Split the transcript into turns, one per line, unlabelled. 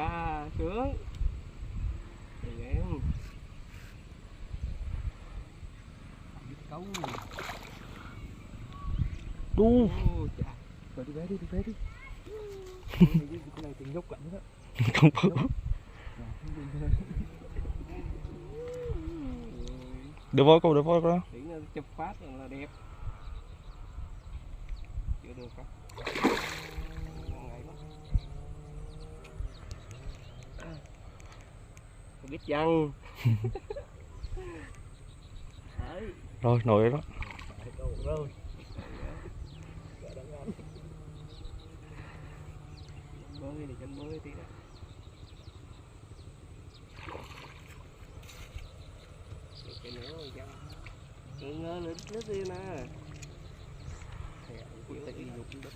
Chà, sướng. Thì em cấu
đu.
chà. Rồi đi về đi. Cái này tiền nhúc lạnh đó.
Không có. Đỡ voi câu đó.
Tí nữa chụp phát là đẹp. Chưa được không? Biết chăng?
Rồi nổi đó.
Rồi. Bơi thì chân bơi tí đó. Cái nữa rồi chăng? Ngơ nước đi nè. Thì đi dục đất.